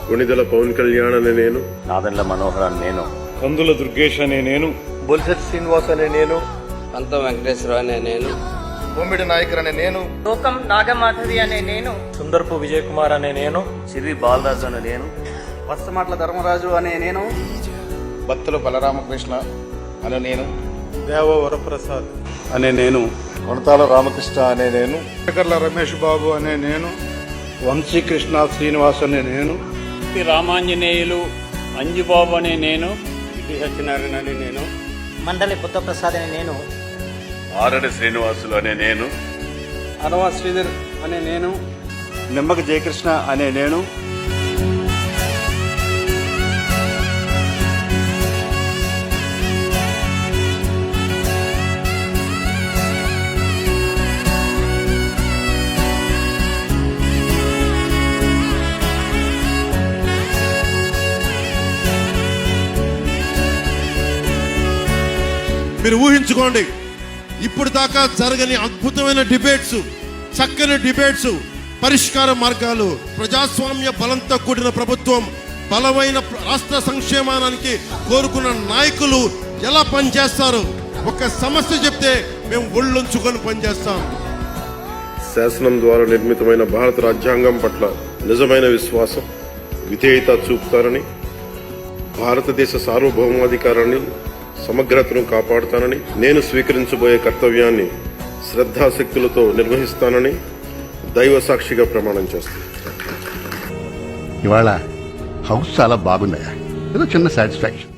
కొణిదెల పవన్ కళ్యాణ్ అనే నేను, నాదెండ్ల మనోహర్ అని నేను, కందుల దుర్గేష్ అనే నేను, బొలిశెట్టి శ్రీనివాస్ అనే నేను, పంతం వెంకటేశ్వర అనే నేను, బొమ్మిడి నాయకర్ అనే నేను, లోకం నాగమాధవి అనే నేను, సుందర్పు విజయ్ కుమార్ అనే నేను, సిరి బాలరాజు అనే నేను, వస్తమాట్ల ధర్మరాజు అనే నేను, బత్తుల బలరామకృష్ణ అనే నేను, దేవ వరప్రసాద్ అనే నేను, కొనతాల రామకృష్ణ అనే నేను, శేఖర్ల రమేష్ బాబు అనే నేను, వంశీకృష్ణ శ్రీనివాస్ అనే నేను, రామాంజనేయులు అంజుబాబు అనే నేను, సత్యనారాయణ అనే నేను, మండలి బుద్ధప్రసాద్ అనే నేను, ఆరడి శ్రీనివాసులు అనే నేను, అనవా శ్రీధర్ అనే నేను, నిమ్మక జయకృష్ణ అనే నేను, మీరు ఊహించుకోండి, ఇప్పుడు దాకా జరగని అద్భుతమైన డిబేట్స్, చక్కని డిబేట్స్, పరిష్కార మార్గాలు, ప్రజాస్వామ్య బలంతో కూడిన ప్రభుత్వం, బలమైన రాష్ట్ర సంక్షేమానికి కోరుకున్న నాయకులు ఎలా పనిచేస్తారు. ఒక సమస్య చెప్తే మేము ఒళ్ళొంచుకొని పనిచేస్తాం. శాసనం ద్వారా నిర్మితమైన భారత రాజ్యాంగం పట్ల నిజమైన విశ్వాసం, విధేయత చూపుతారని, భారతదేశ సార్వభౌమాధికారాన్ని, సమగ్రతను కాపాడుతానని, నేను స్వీకరించబోయే కర్తవ్యాన్ని శ్రద్ధాశక్తులతో నిర్వహిస్తానని దైవ సాక్షిగా ప్రమాణం చేస్తాను. ఇవాళ హౌస్ చాలా బాగుందయ్యా, ఏదో చిన్న సాటిస్ఫాక్షన్.